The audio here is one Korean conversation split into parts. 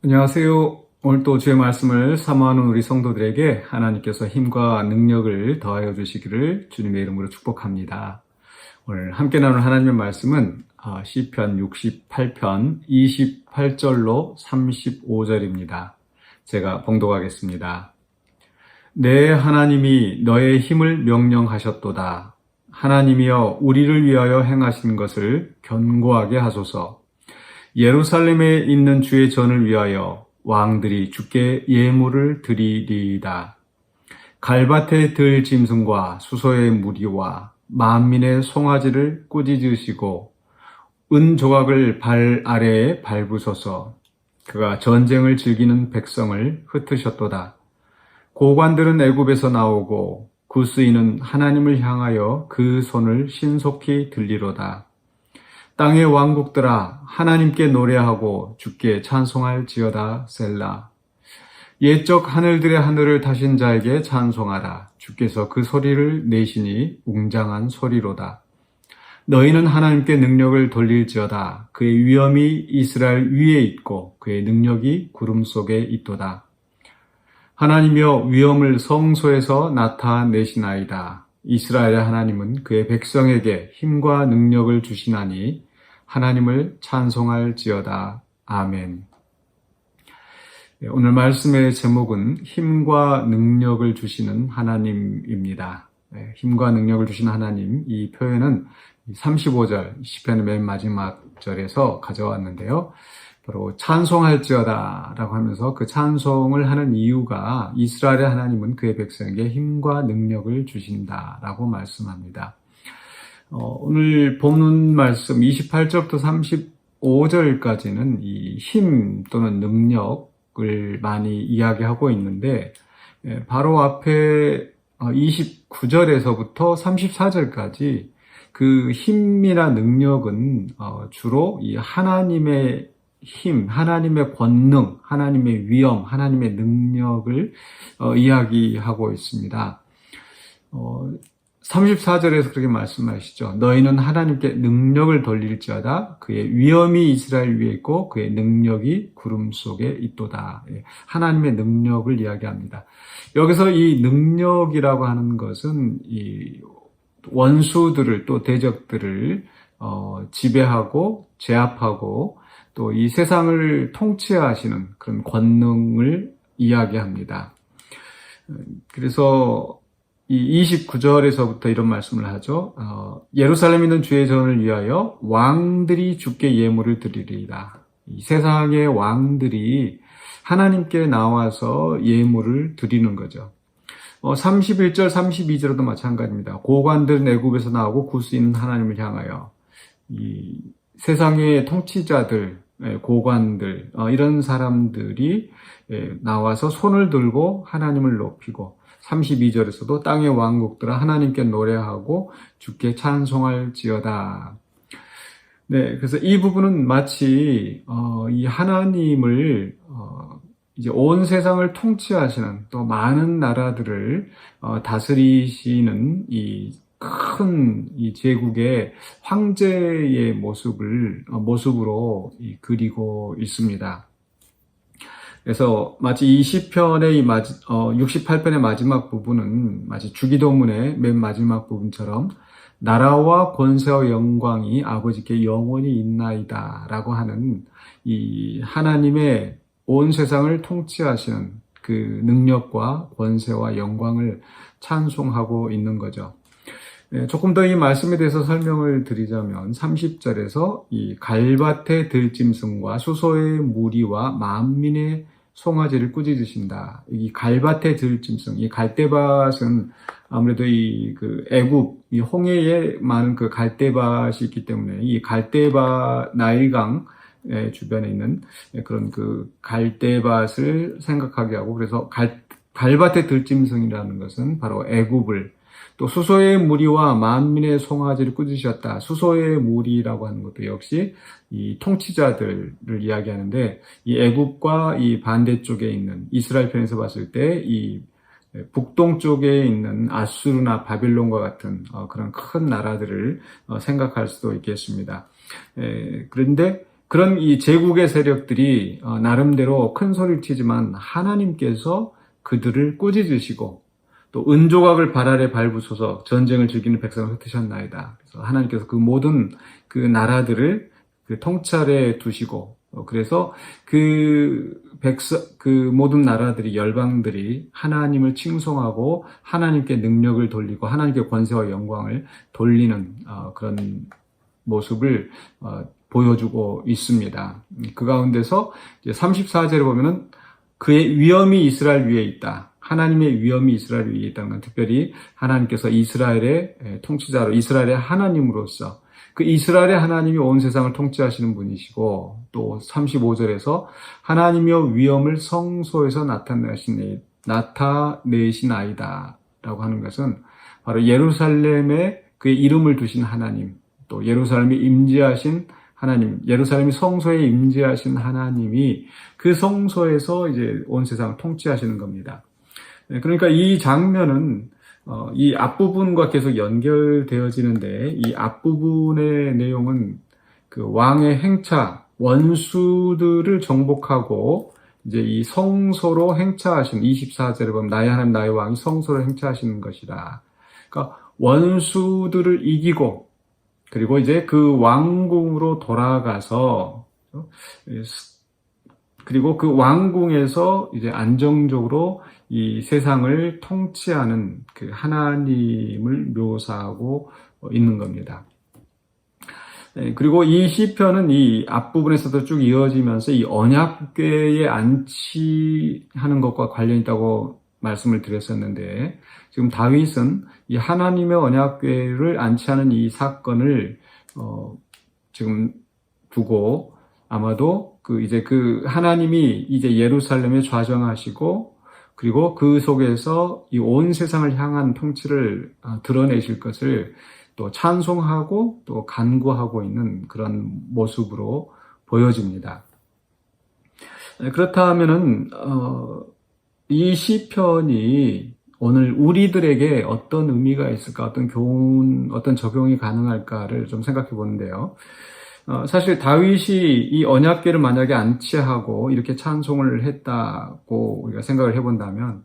안녕하세요. 오늘 또 주의 말씀을 사모하는 우리 성도들에게 하나님께서 힘과 능력을 더하여 주시기를 주님의 이름으로 축복합니다. 오늘 함께 나눌 하나님의 말씀은 시편 68편 28절로 35절입니다. 제가 봉독하겠습니다. 내 하나님이 너의 힘을 명령하셨도다. 하나님이여 우리를 위하여 행하신 것을 견고하게 하소서. 예루살렘에 있는 주의 전을 위하여 왕들이 주께 예물을 드리리이다. 갈밭의 들 짐승과 수소의 무리와 만민의 송아지를 꾸짖으시고 은 조각을 발 아래에 밟으소서. 그가 전쟁을 즐기는 백성을 흩으셨도다. 고관들은 애굽에서 나오고 구스인은 하나님을 향하여 그 손을 신속히 들리로다. 땅의 왕국들아 하나님께 노래하고 주께 찬송할지어다. 셀라. 옛적 하늘들의 하늘을 다신 자에게 찬송하라. 주께서 그 소리를 내시니 웅장한 소리로다. 너희는 하나님께 능력을 돌릴지어다. 그의 위엄이 이스라엘 위에 있고 그의 능력이 구름 속에 있도다. 하나님이여 위엄을 성소에서 나타내시나이다. 이스라엘의 하나님은 그의 백성에게 힘과 능력을 주시나니 하나님을 찬송할지어다. 아멘. 오늘 말씀의 제목은 힘과 능력을 주시는 하나님입니다. 힘과 능력을 주시는 하나님, 이 표현은 35절, 시편의 맨 마지막 절에서 가져왔는데요. 바로 찬송할지어다 라고 하면서 그 찬송을 하는 이유가 이스라엘의 하나님은 그의 백성에게 힘과 능력을 주신다라고 말씀합니다. 오늘 본문 말씀 28절부터 35절까지는 이 힘 또는 능력을 많이 이야기하고 있는데 바로 앞에 29절에서부터 34절까지 그 힘이나 능력은 주로 이 하나님의 힘, 하나님의 권능, 하나님의 위엄, 하나님의 능력을 이야기하고 있습니다. 34절에서 그렇게 말씀하시죠. 너희는 하나님께 능력을 돌릴지어다. 그의 위엄이 이스라엘 위에 있고 그의 능력이 구름 속에 있도다. 하나님의 능력을 이야기합니다. 여기서 이 능력이라고 하는 것은 이 원수들을 또 대적들을 지배하고 제압하고 또 이 세상을 통치하시는 그런 권능을 이야기합니다. 그래서 이 29절에서부터 이런 말씀을 하죠. 예루살렘에 있는 주의 전을 위하여 왕들이 주께 예물을 드리리이다. 이 세상의 왕들이 하나님께 나와서 예물을 드리는 거죠. 31절, 32절도 마찬가지입니다. 고관들은 애굽에서 나오고 구스인은 하나님을 향하여 이 세상의 통치자들, 고관들, 이런 사람들이 나와서 손을 들고 하나님을 높이고 32절에서도 땅의 왕국들아 하나님께 노래하고 주께 찬송할지어다. 네, 그래서 이 부분은 마치 이 하나님을 이제 온 세상을 통치하시는 또 많은 나라들을 다스리시는 이 큰 이 제국의 황제의 모습으로 그리고 있습니다. 그래서 마치 이 시편의 68편의 마지막 부분은 마치 주기도문의 맨 마지막 부분처럼 나라와 권세와 영광이 아버지께 영원히 있나이다 라고 하는 이 하나님의 온 세상을 통치하시는 그 능력과 권세와 영광을 찬송하고 있는 거죠. 조금 더 이 말씀에 대해서 설명을 드리자면 30절에서 이 갈밭의 들짐승과 수소의 무리와 만민의 송아지를 꾸짖으신다. 이 갈밭의 들짐승, 이 갈대밭은 아무래도 그 애굽, 이 홍해에 많은 그 갈대밭이 있기 때문에 이 갈대밭 나일강 주변에 있는 그런 그 갈대밭을 생각하게 하고 그래서 갈밭의 들짐승이라는 것은 바로 애굽을 또 수소의 무리와 만민의 송아지를 꾸짖으셨다. 수소의 무리라고 하는 것도 역시 이 통치자들을 이야기하는데 이 애굽과 이 반대쪽에 있는 이스라엘 편에서 봤을 때 이 북동쪽에 있는 아수르나 바빌론과 같은 그런 큰 나라들을 생각할 수도 있겠습니다. 그런데 그런 이 제국의 세력들이 나름대로 큰 소리를 치지만 하나님께서 그들을 꾸짖으시고 또 은조각을 발 아래 밟으소서 전쟁을 즐기는 백성을 흩으셨나이다. 그래서 하나님께서 그 모든 그 나라들을 그 통찰에 두시고 그래서 그 모든 나라들이 열방들이 하나님을 칭송하고 하나님께 능력을 돌리고 하나님께 권세와 영광을 돌리는 그런 모습을 보여주고 있습니다. 그 가운데서 이제 34절에 보면은 그의 위엄이 이스라엘 위에 있다. 하나님의 위엄이 이스라엘 위에 있다는 건 특별히 하나님께서 이스라엘의 통치자로 이스라엘의 하나님으로서 그 이스라엘의 하나님이 온 세상을 통치하시는 분이시고 또 35절에서 하나님이여 위엄을 성소에서 나타내시나이다 라고 하는 것은 바로 예루살렘에 그의 이름을 두신 하나님 또 예루살렘이 임재하신 하나님, 예루살렘이 성소에 임재하신 하나님이 그 성소에서 이제 온 세상을 통치하시는 겁니다. 그러니까 이 장면은 이 앞부분과 계속 연결되어지는데 이 앞부분의 내용은 그 왕의 행차, 원수들을 정복하고 이제 이 성소로 행차하신 24절에 보면 나의 하나님 나의 왕이 성소로 행차하시는 것이라. 그러니까 원수들을 이기고 그리고 이제 그 왕궁으로 돌아가서 그리고 그 왕궁에서 이제 안정적으로 이 세상을 통치하는 그 하나님을 묘사하고 있는 겁니다. 그리고 이 시편은 이 앞부분에서도 쭉 이어지면서 이 언약궤에 안치하는 것과 관련이 있다고 말씀을 드렸었는데 지금 다윗은 이 하나님의 언약궤를 안치하는 이 사건을 지금 두고 아마도 그 하나님이 이제 예루살렘에 좌정하시고 그리고 그 속에서 이 온 세상을 향한 통치를 드러내실 것을 또 찬송하고 또 간구하고 있는 그런 모습으로 보여집니다. 그렇다면은 이 시편이 오늘 우리들에게 어떤 의미가 있을까, 어떤 교훈, 어떤 적용이 가능할까를 좀 생각해 보는데요. 사실 다윗이 이 언약궤를 만약에 안치하고 이렇게 찬송을 했다고 우리가 생각을 해본다면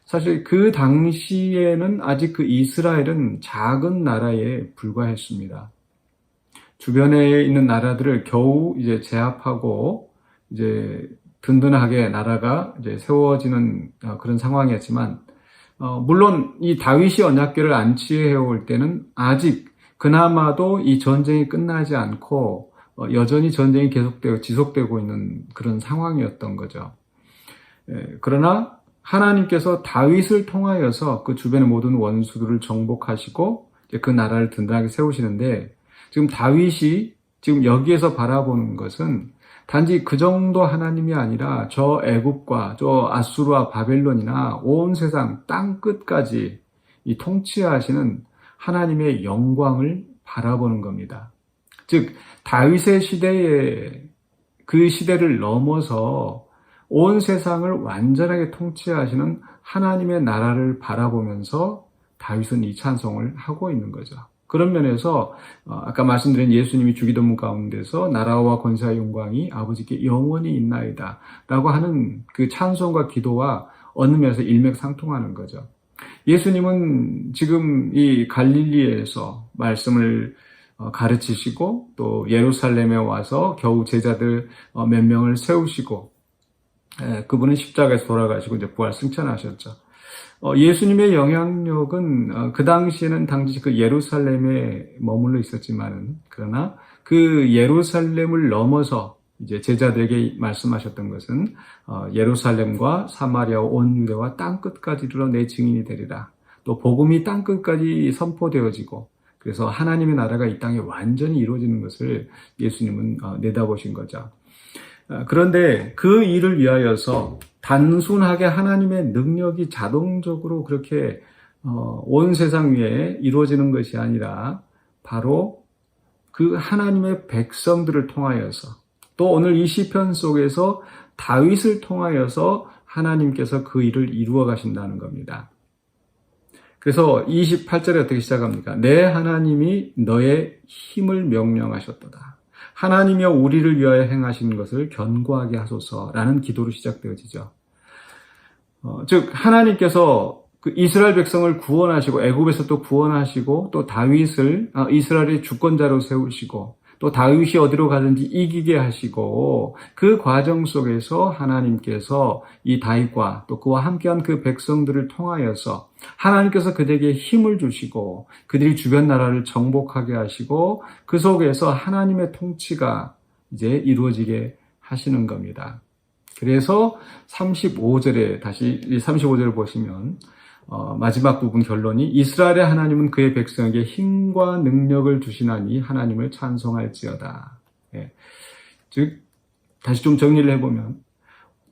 사실 그 당시에는 아직 그 이스라엘은 작은 나라에 불과했습니다. 주변에 있는 나라들을 겨우 이제 제압하고 이제 든든하게 나라가 이제 세워지는 그런 상황이었지만 물론 이 다윗이 언약궤를 안치해 올 때는 아직 그나마도 이 전쟁이 끝나지 않고 여전히 전쟁이 계속되고 지속되고 있는 그런 상황이었던 거죠. 그러나 하나님께서 다윗을 통하여서 그 주변의 모든 원수들을 정복하시고 그 나라를 든든하게 세우시는데 지금 다윗이 지금 여기에서 바라보는 것은 단지 그 정도 하나님이 아니라 저 애굽과 저 아수르와 바벨론이나 온 세상 땅 끝까지 이 통치하시는 하나님의 영광을 바라보는 겁니다. 즉 다윗의 시대에 그 시대를 넘어서 온 세상을 완전하게 통치하시는 하나님의 나라를 바라보면서 다윗은 이 찬송을 하고 있는 거죠. 그런 면에서 아까 말씀드린 예수님이 주기도문 가운데서 나라와 권세와 영광이 아버지께 영원히 있나이다 라고 하는 그 찬송과 기도와 어느 면에서 일맥상통하는 거죠. 예수님은 지금 이 갈릴리에서 말씀을 가르치시고 또 예루살렘에 와서 겨우 제자들 몇 명을 세우시고 그분은 십자가에서 돌아가시고 이제 부활 승천하셨죠. 예수님의 영향력은 그 당시에는 당시 그 예루살렘에 머물러 있었지만은 그러나 그 예루살렘을 넘어서 이제 제자들에게 말씀하셨던 것은 예루살렘과 사마리아와 온 유대와 땅 끝까지 이르러 내 증인이 되리라. 또 복음이 땅 끝까지 선포되어지고 그래서 하나님의 나라가 이 땅에 완전히 이루어지는 것을 예수님은 내다보신 거죠. 그런데 그 일을 위하여서 단순하게 하나님의 능력이 자동적으로 그렇게 온 세상 위에 이루어지는 것이 아니라 바로 그 하나님의 백성들을 통하여서 또 오늘 이 시편 속에서 다윗을 통하여서 하나님께서 그 일을 이루어 가신다는 겁니다. 그래서 28절에 어떻게 시작합니까? 내 하나님이 너의 힘을 명령하셨도다. 하나님이여 우리를 위하여 행하시는 것을 견고하게 하소서라는 기도로 시작되어지죠. 즉 하나님께서 그 이스라엘 백성을 구원하시고 애굽에서 또 구원하시고 또 다윗을 이스라엘의 주권자로 세우시고 또 다윗이 어디로 가든지 이기게 하시고 그 과정 속에서 하나님께서 이 다윗과 또 그와 함께한 그 백성들을 통하여서 하나님께서 그들에게 힘을 주시고 그들이 주변 나라를 정복하게 하시고 그 속에서 하나님의 통치가 이제 이루어지게 하시는 겁니다. 그래서 35절에 다시 35절을 보시면 마지막 부분 결론이 이스라엘의 하나님은 그의 백성에게 힘과 능력을 주시나니 하나님을 찬송할지어다. 예. 즉 다시 좀 정리를 해보면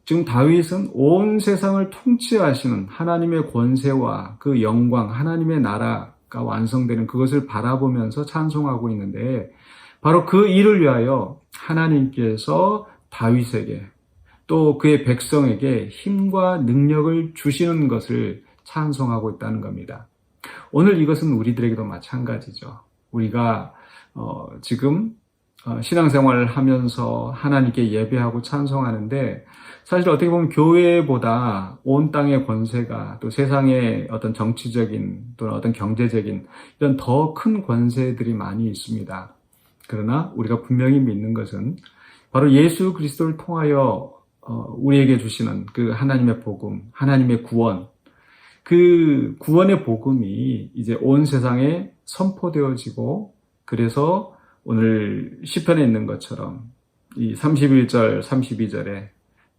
지금 다윗은 온 세상을 통치하시는 하나님의 권세와 그 영광, 하나님의 나라가 완성되는 그것을 바라보면서 찬송하고 있는데 바로 그 일을 위하여 하나님께서 다윗에게 또 그의 백성에게 힘과 능력을 주시는 것을 찬송하고 있다는 겁니다. 오늘 이것은 우리들에게도 마찬가지죠. 우리가 지금 신앙생활을 하면서 하나님께 예배하고 찬송하는데 사실 어떻게 보면 교회보다 온 땅의 권세가 또 세상의 어떤 정치적인 또는 어떤 경제적인 이런 더 큰 권세들이 많이 있습니다. 그러나 우리가 분명히 믿는 것은 바로 예수 그리스도를 통하여 우리에게 주시는 그 하나님의 복음, 하나님의 구원, 그 구원의 복음이 이제 온 세상에 선포되어지고 그래서 오늘 시편에 있는 것처럼 이 31절, 32절에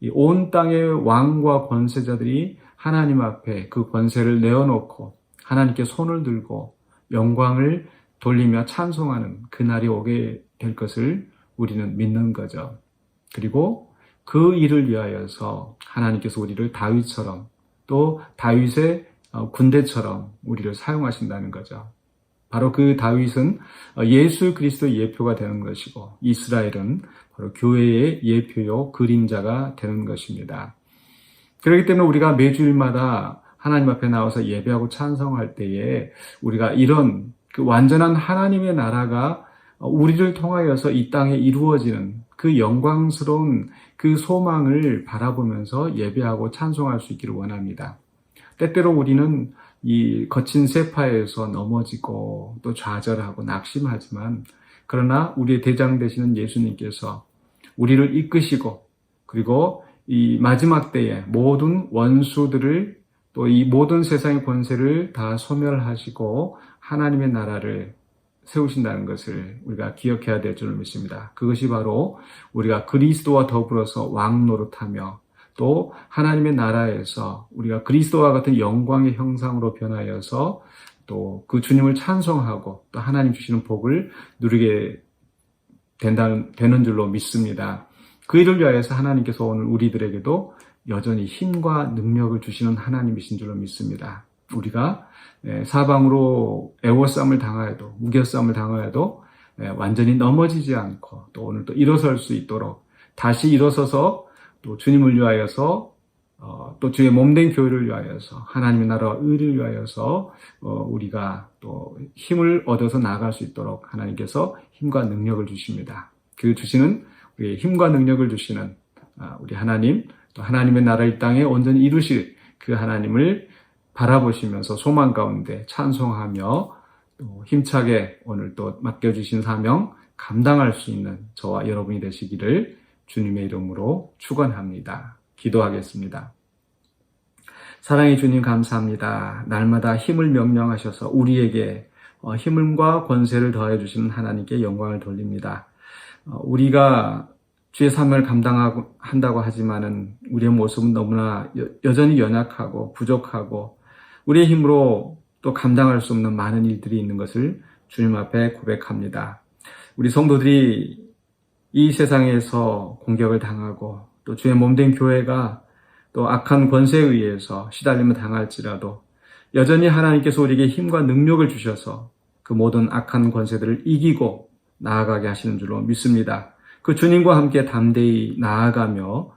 이 온 땅의 왕과 권세자들이 하나님 앞에 그 권세를 내어놓고 하나님께 손을 들고 영광을 돌리며 찬송하는 그날이 오게 될 것을 우리는 믿는 거죠. 그리고 그 일을 위하여서 하나님께서 우리를 다윗처럼 또 다윗의 군대처럼 우리를 사용하신다는 거죠. 바로 그 다윗은 예수 그리스도의 예표가 되는 것이고 이스라엘은 바로 교회의 예표요 그림자가 되는 것입니다. 그렇기 때문에 우리가 매주일마다 하나님 앞에 나와서 예배하고 찬송할 때에 우리가 이런 그 완전한 하나님의 나라가 우리를 통하여서 이 땅에 이루어지는 그 영광스러운 그 소망을 바라보면서 예배하고 찬송할 수 있기를 원합니다. 때때로 우리는 이 거친 세파에서 넘어지고 또 좌절하고 낙심하지만 그러나 우리의 대장 되시는 예수님께서 우리를 이끄시고 그리고 이 마지막 때에 모든 원수들을 또 이 모든 세상의 권세를 다 소멸하시고 하나님의 나라를 세우신다는 것을 우리가 기억해야 될 줄을 믿습니다. 그것이 바로 우리가 그리스도와 더불어서 왕 노릇하며 또 하나님의 나라에서 우리가 그리스도와 같은 영광의 형상으로 변하여서 또 그 주님을 찬송하고 또 하나님 주시는 복을 누리게 되는 줄로 믿습니다. 그 일을 위하여서 하나님께서 오늘 우리들에게도 여전히 힘과 능력을 주시는 하나님이신 줄로 믿습니다. 우리가 사방으로 애워싸움을 당하여도 우겨싸움을 당하여도 완전히 넘어지지 않고 또 오늘 또 일어설 수 있도록 다시 일어서서 또 주님을 위하여서 또 주의 몸된 교회를 위하여서 하나님의 나라와 의를 위하여서 우리가 또 힘을 얻어서 나아갈 수 있도록 하나님께서 힘과 능력을 주십니다. 그 주시는 우리의 힘과 능력을 주시는 우리 하나님 또 하나님의 나라 이 땅에 온전히 이루실 그 하나님을 바라보시면서 소망 가운데 찬송하며 또 힘차게 오늘 또 맡겨주신 사명 감당할 수 있는 저와 여러분이 되시기를 주님의 이름으로 축원합니다. 기도하겠습니다. 사랑의 주님 감사합니다. 날마다 힘을 명령하셔서 우리에게 힘과 권세를 더해 주시는 하나님께 영광을 돌립니다. 우리가 주의 사명을 감당한다고 하지만은 우리의 모습은 너무나 여전히 연약하고 부족하고 우리의 힘으로 또 감당할 수 없는 많은 일들이 있는 것을 주님 앞에 고백합니다. 우리 성도들이 이 세상에서 공격을 당하고 또 주의 몸된 교회가 또 악한 권세에 의해서 시달림을 당할지라도 여전히 하나님께서 우리에게 힘과 능력을 주셔서 그 모든 악한 권세들을 이기고 나아가게 하시는 줄로 믿습니다. 그 주님과 함께 담대히 나아가며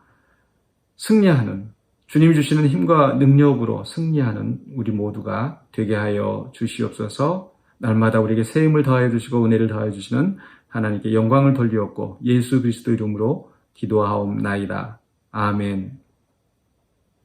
승리하는 주님이 주시는 힘과 능력으로 승리하는 우리 모두가 되게 하여 주시옵소서. 날마다 우리에게 새 힘을 더하여 주시고 은혜를 더하여 주시는 하나님께 영광을 돌리었고 예수 그리스도 이름으로 기도하옵나이다. 아멘.